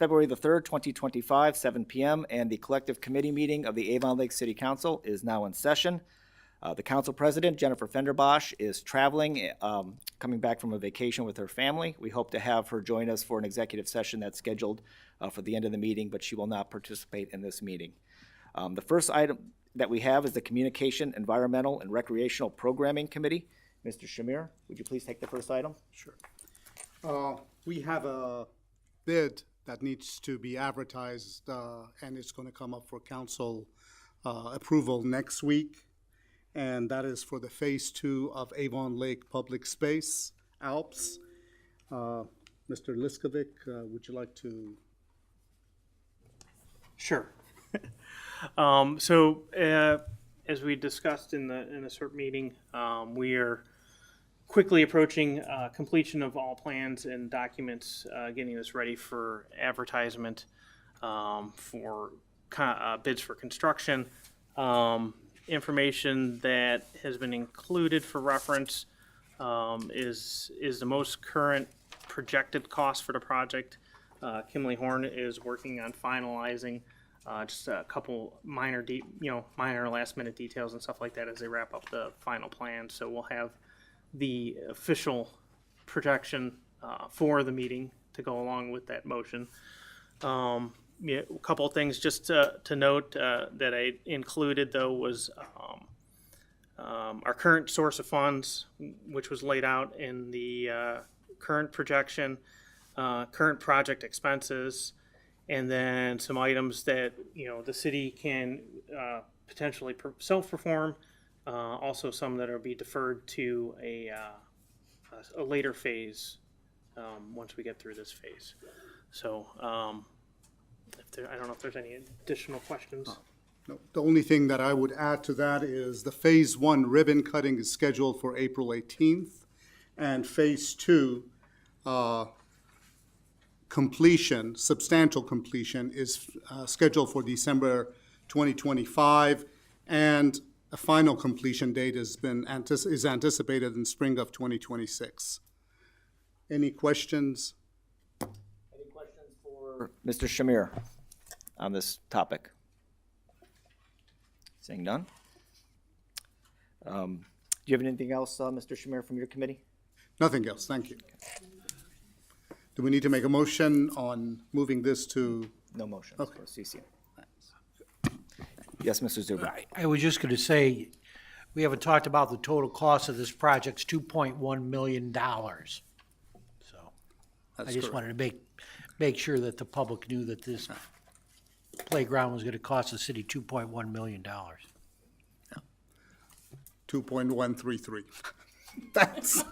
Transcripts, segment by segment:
February the 3rd, 2025, 7 p.m., and the collective committee meeting of the Avon Lake City Council is now in session. The council president, Jennifer Fenderbosch, is traveling, coming back from a vacation with her family. We hope to have her join us for an executive session that's scheduled for the end of the meeting, but she will not participate in this meeting. The first item that we have is the Communication, Environmental, and Recreational Programming Committee. Mr. Shamir, would you please take the first item? Sure. We have a bid that needs to be advertised, and it's going to come up for council approval next week. And that is for the Phase 2 of Avon Lake Public Space, Alps. Mr. Liskovic, would you like to? Sure. As we discussed in the CERT meeting, we are quickly approaching completion of all plans and documents, getting this ready for advertisement for bids for construction. Information that has been included for reference is the most current projected cost for the project. Kimley Horn is working on finalizing just a couple minor last minute details and stuff like that as they wrap up the final plan. So we'll have the official projection for the meeting to go along with that motion. A couple of things just to note that I included, though, was our current source of funds, which was laid out in the current projection, current project expenses, and then some items that the city can potentially self-perform. Also, some that will be deferred to a later phase once we get through this phase. So. I don't know if there's any additional questions. No. The only thing that I would add to that is the Phase 1 ribbon cutting is scheduled for April 18th, and Phase 2 completion, substantial completion, is scheduled for December 2025, and a final completion date is anticipated in spring of 2026. Any questions? Mr. Shamir on this topic? Seeing none. Do you have anything else, Mr. Shamir, from your committee? Nothing else, thank you. Do we need to make a motion on moving this to? No motion. Okay. CCM. Yes, Mr. Zuber. I was just going to say, we haven't talked about the total cost of this project. It's $2.1 million. So I just wanted to make sure that the public knew that this playground was going to cost the city $2.1 million. 2.133. That's,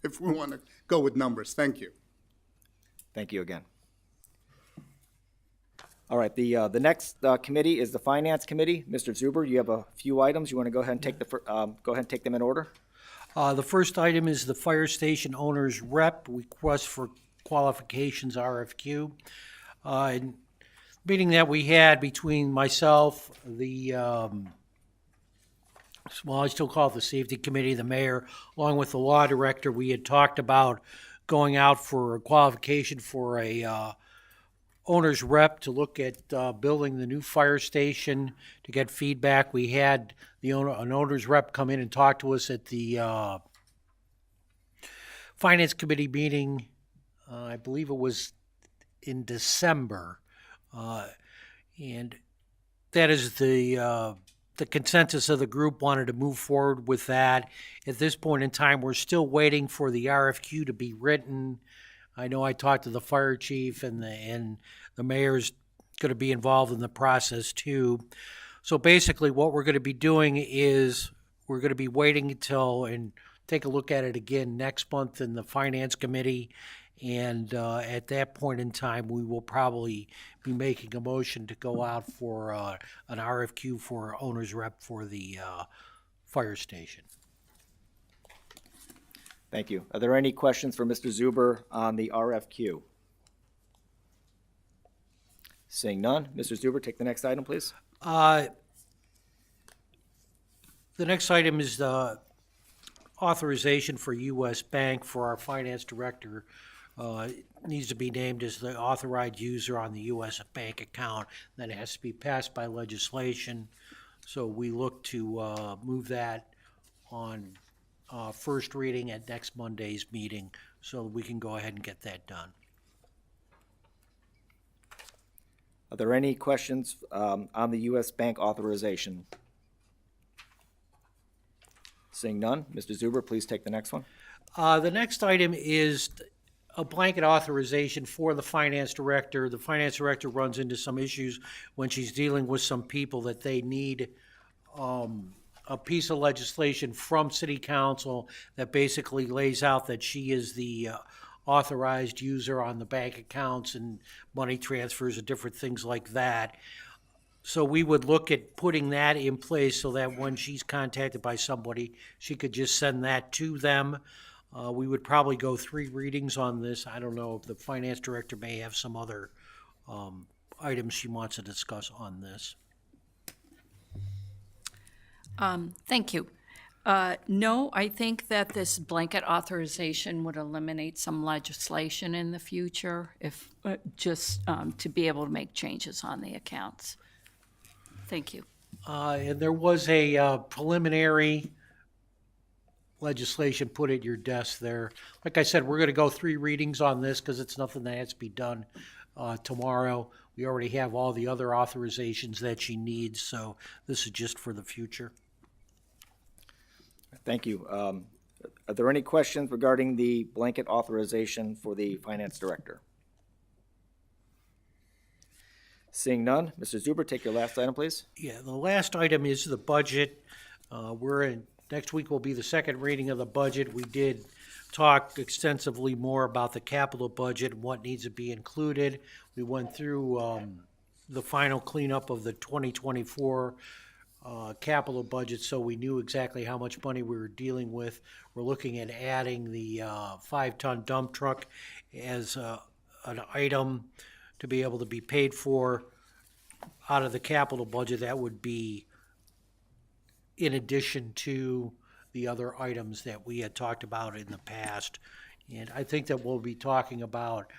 if we want to go with numbers. Thank you. Thank you again. All right, the next committee is the Finance Committee. Mr. Zuber, you have a few items. You want to go ahead and take take them in order? The first item is the fire station owner's rep request for qualifications RFQ. Meeting that we had between myself, I still call it the safety committee, the mayor, along with the law director, we had talked about going out for a qualification for a owner's rep to look at building the new fire station, to get feedback. We had an owner's rep come in and talk to us at the finance committee meeting. I believe it was in December, and that is the consensus of the group. Wanted to move forward with that. At this point in time, we're still waiting for the RFQ to be written. I know I talked to the fire chief, and the mayor's going to be involved in the process too. So basically, what we're going to be doing is we're going to be waiting until and take a look at it again next month in the finance committee. And at that point in time, we will probably be making a motion to go out for an RFQ for owner's rep for the fire station. Thank you. Are there any questions for Mr. Zuber on the RFQ? Seeing none, Mr. Zuber, take the next item, please. The next item is the authorization for U.S. Bank for our finance director needs to be named as the authorized user on the U.S. bank account. Then it has to be passed by legislation. So we look to move that on first reading at next Monday's meeting, so we can go ahead and get that done. Are there any questions on the U.S. bank authorization? Seeing none, Mr. Zuber, please take the next one. The next item is a blanket authorization for the finance director. The finance director runs into some issues when she's dealing with some people that they need a piece of legislation from city council that basically lays out that she is the authorized user on the bank accounts and money transfers and different things like that. So we would look at putting that in place so that when she's contacted by somebody, she could just send that to them. We would probably go 3 readings on this. I don't know if the finance director may have some other items she wants to discuss on this. Thank you. No, I think that this blanket authorization would eliminate some legislation in the future if, just to be able to make changes on the accounts. Thank you. And there was a preliminary legislation put at your desk there. Like I said, we're going to go 3 readings on this because it's nothing that has to be done tomorrow. We already have all the other authorizations that she needs, so this is just for the future. Thank you. Are there any questions regarding the blanket authorization for the finance director? Seeing none, Mr. Zuber, take your last item, please. Yeah, the last item is the budget. Next week will be the second reading of the budget. We did talk extensively more about the capital budget and what needs to be included. We went through the final cleanup of the 2024 capital budget, so we knew exactly how much money we were dealing with. We're looking at adding the 5-ton dump truck as an item to be able to be paid for out of the capital budget. That would be in addition to the other items that we had talked about in the past. And I think that we'll be talking about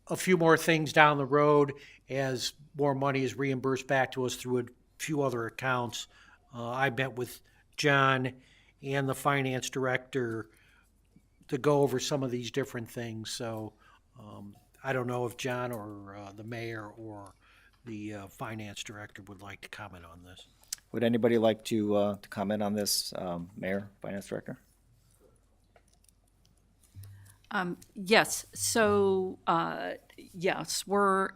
a few more things down the road as more money is reimbursed back to us through a few other accounts. I met with John and the finance director to go over some of these different things. So I don't know if John or the mayor or the finance director would like to comment on this. Would anybody like to comment on this, Mayor, Finance Director? Yes, so, yes, we're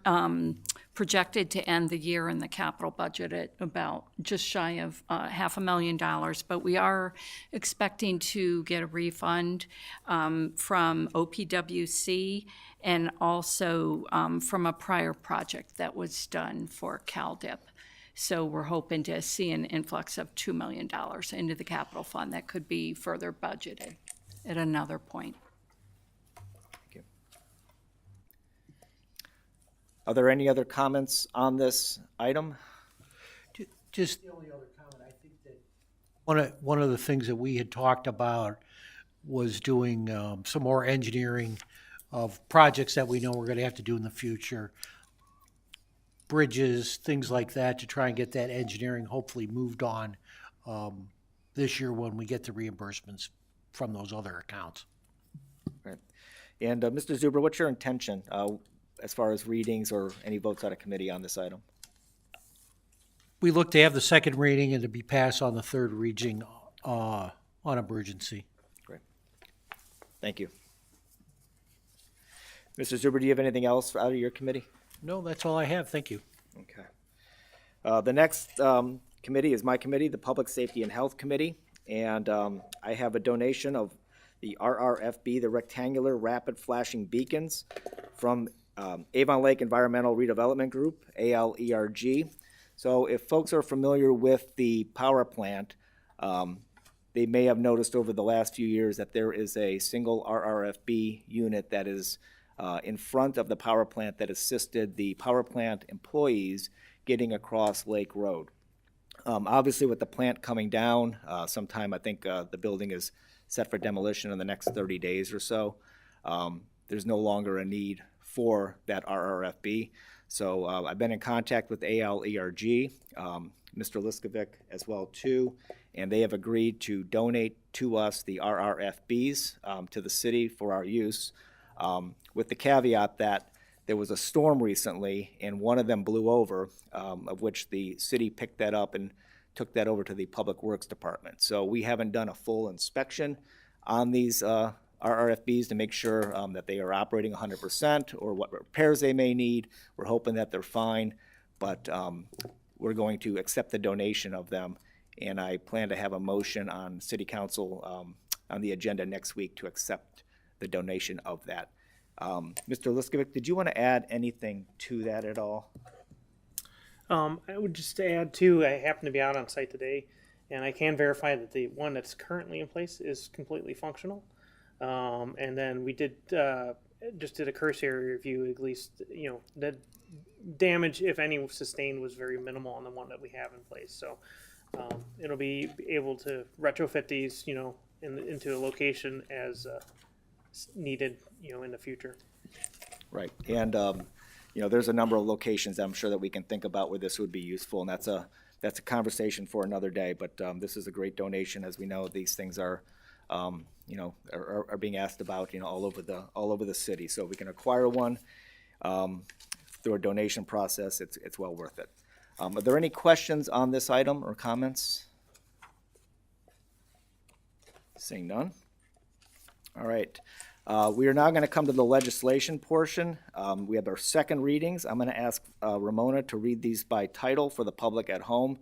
projected to end the year in the capital budget at about just shy of $500,000, but we are expecting to get a refund from OPWC and also from a prior project that was done for CalDIP. So we're hoping to see an influx of $2 million into the capital fund that could be further budgeted at another point. Thank you. Are there any other comments on this item? Just the only other comment, I think that one of the things that we had talked about was doing some more engineering of projects that we know we're going to have to do in the future. Bridges, things like that, to try and get that engineering hopefully moved on this year when we get the reimbursements from those other accounts. Right. And Mr. Zuber, what's your intention as far as readings or any votes out of committee on this item? We look to have the second reading and to be passed on the third reading on emergency. Great. Thank you. Mr. Zuber, do you have anything else out of your committee? No, that's all I have. Thank you. Okay. The next committee is my committee, the Public Safety and Health Committee, and I have a donation of the RRFB, the rectangular rapid flashing beacons, from Avon Lake Environmental Redevelopment Group, ALERG. So if folks are familiar with the power plant, they may have noticed over the last few years that there is a single RRFB unit that is in front of the power plant that assisted the power plant employees getting across Lake Road. Obviously, with the plant coming down, sometime I think the building is set for demolition in the next 30 days or so. there's no longer a need for that RRFB. So I've been in contact with ALERG, Mr. Liskovic as well too, and they have agreed to donate to us the RRFBs to the city for our use, with the caveat that there was a storm recently and one of them blew over, of which the city picked that up and took that over to the Public Works Department. So we haven't done a full inspection on these RRFBs to make sure that they are operating 100% or what repairs they may need. We're hoping that they're fine, but we're going to accept the donation of them, and I plan to have a motion on City Council on the agenda next week to accept the donation of that. Mr. Liskovic, did you want to add anything to that at all? I would just add too, I happen to be out on site today, and I can verify that the one that's currently in place is completely functional. And then we did just did a cursory review, at least, you know, the damage, if any, sustained was very minimal on the one that we have in place. So it'll be able to retrofit these, you know, into a location as needed, you know, in the future. Right, and you know, there's a number of locations I'm sure that we can think about where this would be useful, and that's a conversation for another day. But this is a great donation, as we know these things are, you know, are being asked about, you know, all over the city. So if we can acquire one through a donation process, it's well worth it. Are there any questions on this item or comments? Seeing none. All right. We are now going to come to the legislation portion. We have our second readings. I'm going to ask Ramona to read these by title for the public at home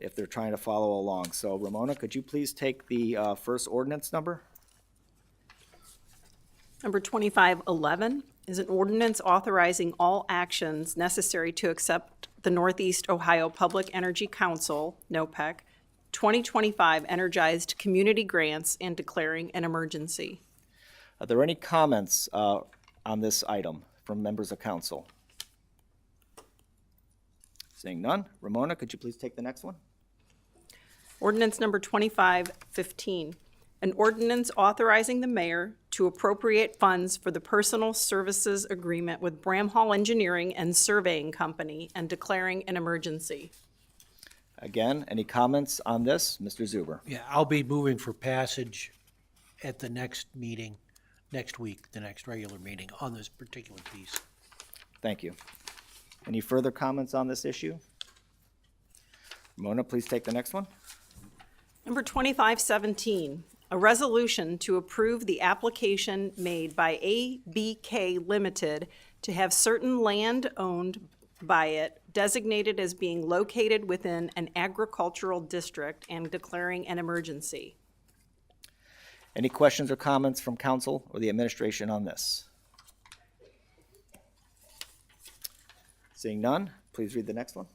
if they're trying to follow along. So Ramona, could you please take the first ordinance number? Number 2511 is an ordinance authorizing all actions necessary to accept the Northeast Ohio Public Energy Council, NOPEC, 2025 energized community grants and declaring an emergency. Are there any comments on this item from members of council? Seeing none. Ramona, could you please take the next one? Ordinance number 2515, an ordinance authorizing the mayor to appropriate funds for the personal services agreement with Bramhall Engineering and Surveying Company and declaring an emergency. Again, any comments on this? Mr. Zuber. Yeah, I'll be moving for passage at the next meeting, next week, the next regular meeting on this particular piece. Thank you. Any further comments on this issue? Ramona, please take the next one. Number 2517, a resolution to approve the application made by ABK Limited to have certain land owned by it designated as being located within an agricultural district and declaring an emergency. Any questions or comments from council or the administration on this? Seeing none, please read the next one.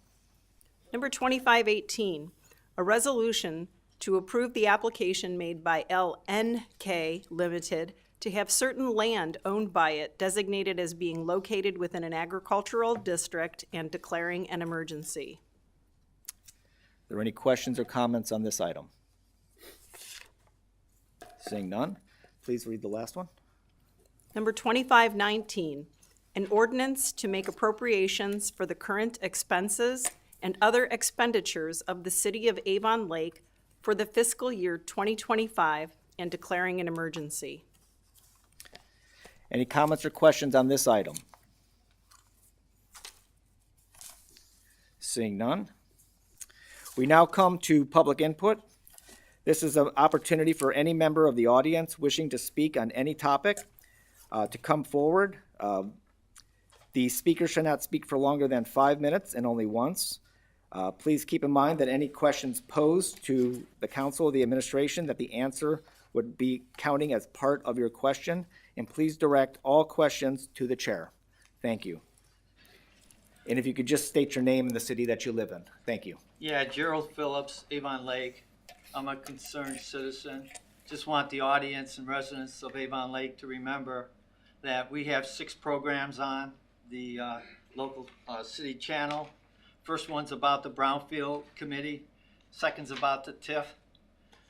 Number 2518, a resolution to approve the application made by LNK Limited to have certain land owned by it designated as being located within an agricultural district and declaring an emergency. Are there any questions or comments on this item? Seeing none, please read the last one. Number 2519, an ordinance to make appropriations for the current expenses and other expenditures of the city of Avon Lake for the fiscal year 2025 and declaring an emergency. Any comments or questions on this item? Seeing none. We now come to public input. This is an opportunity for any member of the audience wishing to speak on any topic to come forward. The speaker shall not speak for longer than 5 minutes and only once. Please keep in mind that any questions posed to the council or the administration, that the answer would be counting as part of your question, and please direct all questions to the chair. Thank you. And if you could just state your name and the city that you live in. Thank you. Yeah, Gerald Phillips, Avon Lake. I'm a concerned citizen. Just want the audience and residents of Avon Lake to remember that we have 6 programs on the local city channel. First one's about the Brownfield Committee. Second's about the TIF.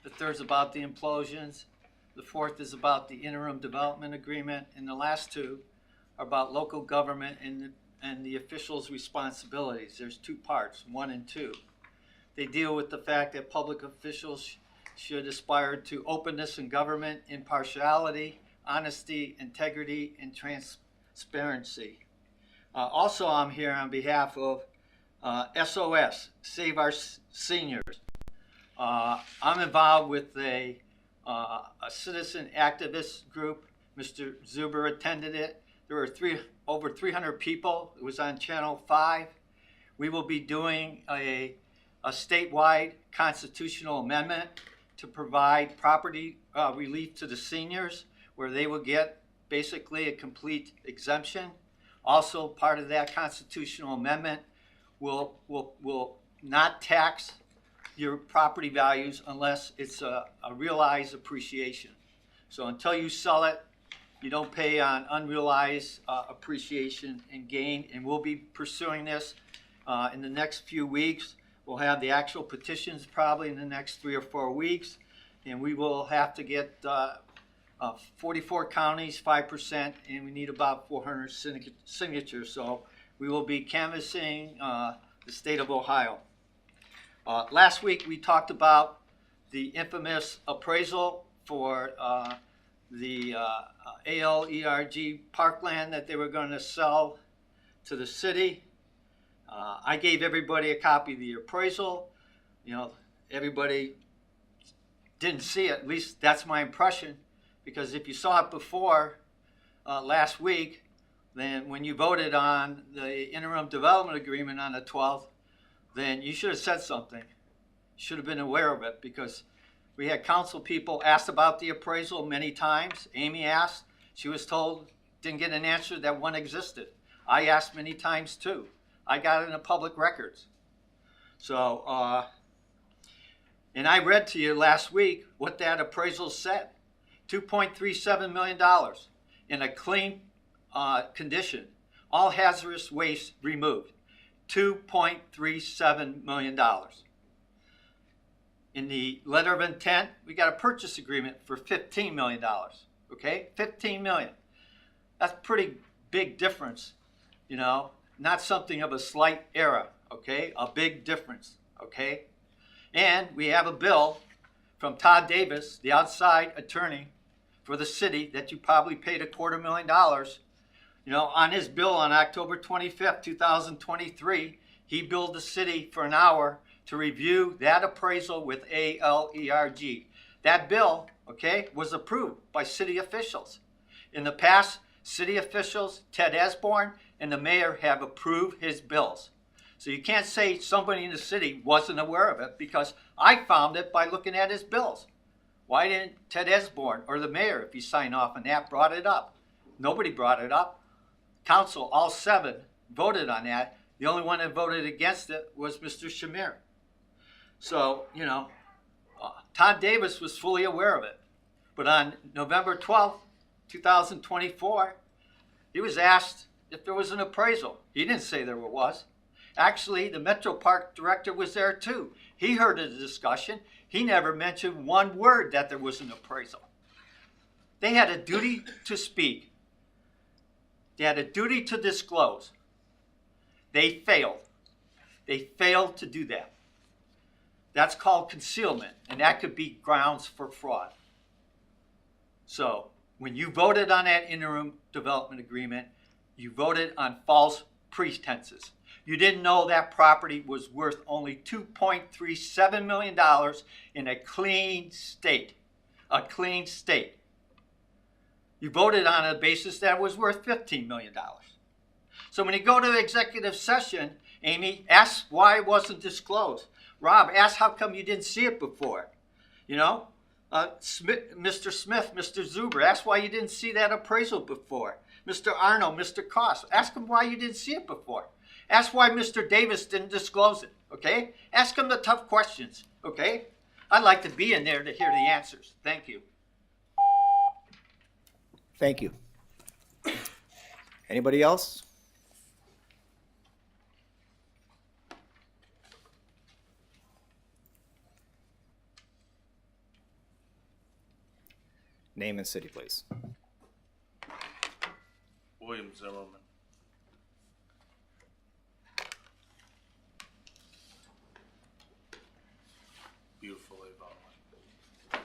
The third's about the implosions. The fourth is about the interim development agreement, and the last two are about local government and the officials' responsibilities. There's two parts, 1 and 2. They deal with the fact that public officials should aspire to openness in government, impartiality, honesty, integrity, and transparency. Also, I'm here on behalf of SOS, Save Our Seniors. I'm involved with a citizen activist group. Mr. Zuber attended it. There were over 300 people. It was on Channel 5. We will be doing a statewide constitutional amendment to provide property relief to the seniors, where they will get basically a complete exemption. Also, part of that constitutional amendment will not tax your property values unless it's a realized appreciation. So until you sell it, you don't pay on unrealized appreciation and gain, and we'll be pursuing this in the next few weeks. We'll have the actual petitions probably in the next 3 or 4 weeks, and we will have to get 44 counties, 5%, and we need about 400 signatures. So we will be canvassing the state of Ohio. Last week we talked about the infamous appraisal for the ALERG parkland that they were going to sell to the city. I gave everybody a copy of the appraisal. You know, everybody didn't see it. At least that's my impression, because if you saw it before last week, then when you voted on the interim development agreement on the 12th, then you should have said something. You should have been aware of it, because we had council people asked about the appraisal many times. Amy asked. She was told, didn't get an answer that one existed. I asked many times too. I got it in the public records. So, and I read to you last week what that appraisal said. $2.37 million in a clean condition. All hazardous waste removed. $2.37 million. In the letter of intent, we got a purchase agreement for $15 million. Okay, $15 million. That's a pretty big difference, you know. Not something of a slight error, okay? A big difference, okay? And we have a bill from Todd Davis, the outside attorney for the city, that you probably paid $250,000. You know, on his bill on October 25th, 2023, he billed the city for an hour to review that appraisal with ALERG. That bill, okay, was approved by city officials. In the past, city officials, Ted Esborn, and the mayor have approved his bills. So you can't say somebody in the city wasn't aware of it, because I found it by looking at his bills. Why didn't Ted Esborn or the mayor, if he signed off on that, brought it up? Nobody brought it up. Council, all 7, voted on that. The only one that voted against it was Mr. Shamir. So, you know, Todd Davis was fully aware of it. But on November 12th, 2024, he was asked if there was an appraisal. He didn't say there was. Actually, the Metro Park director was there too. He heard of the discussion. He never mentioned one word that there was an appraisal. They had a duty to speak. They had a duty to disclose. They failed. They failed to do that. That's called concealment, and that could be grounds for fraud. So, when you voted on that interim development agreement, you voted on false pretenses. You didn't know that property was worth only $2.37 million in a clean state. A clean state. You voted on a basis that it was worth $15 million. So when you go to executive session, Amy, ask why it wasn't disclosed. Rob, ask how come you didn't see it before. You know, Mr. Smith, Mr. Zuber, ask why you didn't see that appraisal before. Mr. Arnold, Mr. Koss, ask them why you didn't see it before. Ask why Mr. Davis didn't disclose it, okay? Ask him the tough questions, okay? I'd like to be in there to hear the answers. Thank you. Thank you. Anybody else? Name and city, please. William Zimmerman. Beautiful Avon Lake.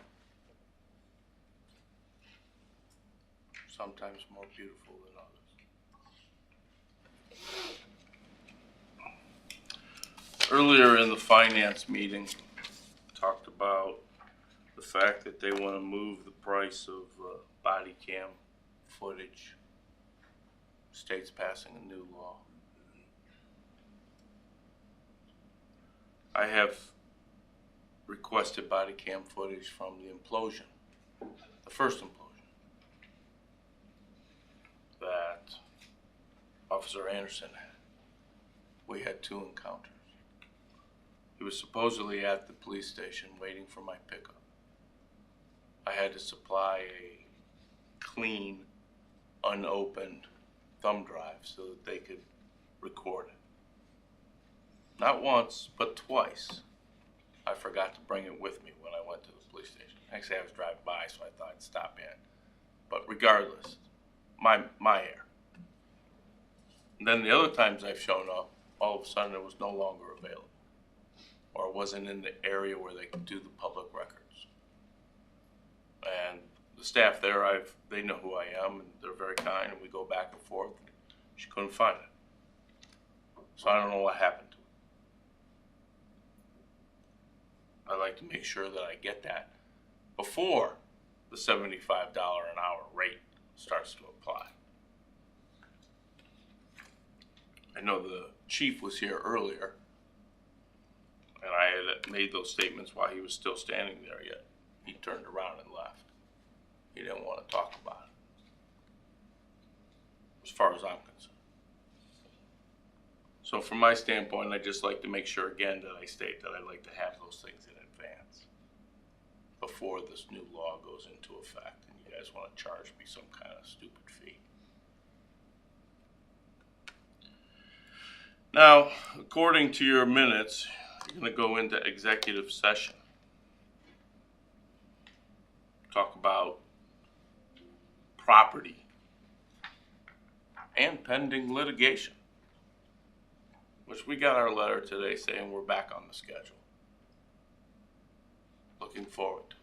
Sometimes more beautiful than others. Earlier in the finance meeting, talked about the fact that they want to move the price of body cam footage. State's passing a new law. I have requested body cam footage from the implosion, the first implosion, that Officer Anderson had. We had 2 encounters. He was supposedly at the police station waiting for my pickup. I had to supply a clean, unopened thumb drive so that they could record it. Not once, but twice. I forgot to bring it with me when I went to the police station. Actually, I was driving by, so I thought I'd stop in. But regardless, my error. And then the other times I've shown up, all of a sudden it was no longer available, or it wasn't in the area where they could do the public records. And the staff there, they know who I am, and they're very kind, and we go back and forth. She couldn't find it. So I don't know what happened to it. I like to make sure that I get that before the $75 an hour rate starts to apply. I know the chief was here earlier, and I had made those statements while he was still standing there, yet he turned around and left. He didn't want to talk about it, as far as I'm concerned. So from my standpoint, I just like to make sure again that I state that I like to have those things in advance before this new law goes into effect and you guys want to charge me some kind of stupid fee. Now, according to your minutes, you're going to go into executive session. Talk about property and pending litigation, which we got our letter today saying we're back on the schedule. Looking forward to it.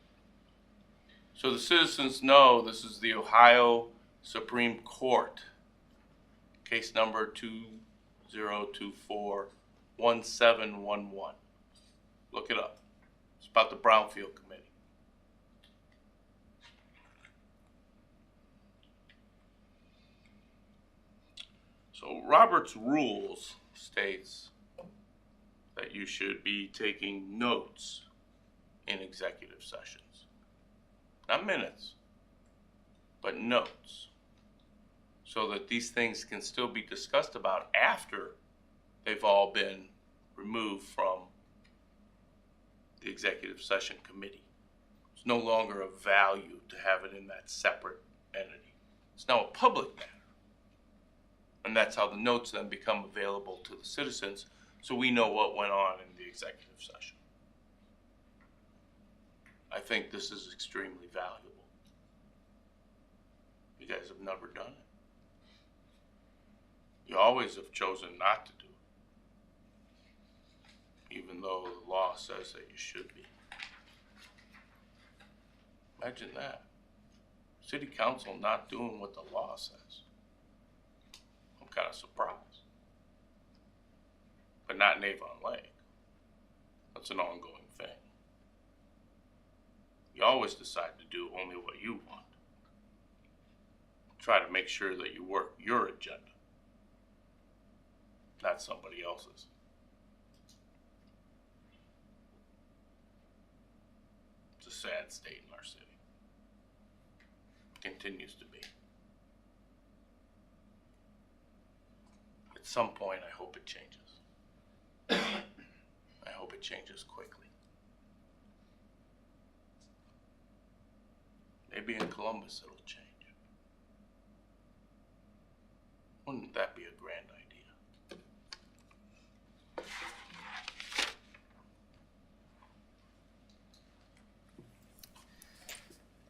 So the citizens know this is the Ohio Supreme Court, case number 2024-1711. Look it up. It's about the Brownfield Committee. So Robert's rules states that you should be taking notes in executive sessions. Not minutes, but notes. So that these things can still be discussed about after they've all been removed from the executive session committee. It's no longer of value to have it in that separate entity. It's now a public matter. And that's how the notes then become available to the citizens, so we know what went on in the executive session. I think this is extremely valuable. You guys have never done it. You always have chosen not to do it, even though the law says that you should be. Imagine that. City council not doing what the law says. I'm kind of surprised. But not in Avon Lake. That's an ongoing thing. You always decide to do only what you want. Try to make sure that you work your agenda, not somebody else's. It's a sad state in our city. Continues to be. At some point, I hope it changes. I hope it changes quickly. Maybe in Columbus it'll change. Wouldn't that be a grand idea?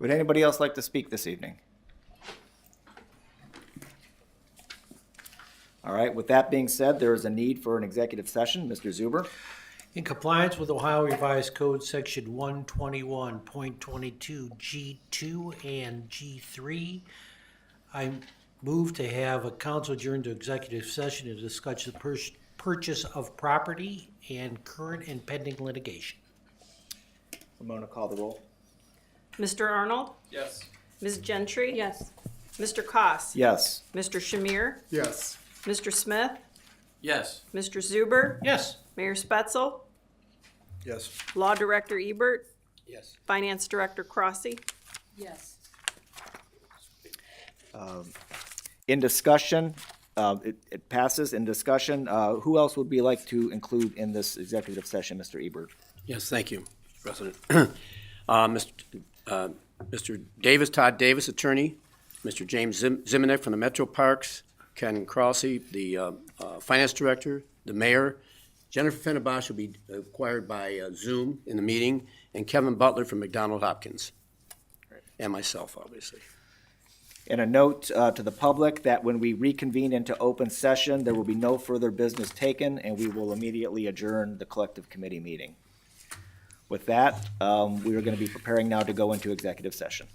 Would anybody else like to speak this evening? All right, with that being said, there is a need for an executive session. Mr. Zuber? In compliance with Ohio Revised Code Section 121.22 G2 and G3, I move to have a council adjourn to executive session to discuss the purchase of property and current and pending litigation. I'm going to call the roll. Mr. Arnold? Yes. Ms. Gentry? Yes. Mr. Koss. Yes. Mr. Shamir? Yes. Mr. Smith? Yes. Mr. Zuber? Yes. Mayor Spetzel? Yes. Law Director Ebert? Yes. Finance Director Crossy? Yes. In discussion, it passes. In discussion, who else would we like to include in this executive session, Mr. Ebert? Yes, thank you, President. Mr. Davis, Todd Davis, attorney, Mr. James Ziminick from the Metro Parks, Ken Crossy, the finance director, the mayor, Jennifer Fennerbach will be acquired by Zoom in the meeting, and Kevin Butler from McDonald Hopkins, and myself, obviously. And a note to the public that when we reconvene into open session, there will be no further business taken, and we will immediately adjourn the collective committee meeting. With that, we are going to be preparing now to go into executive session.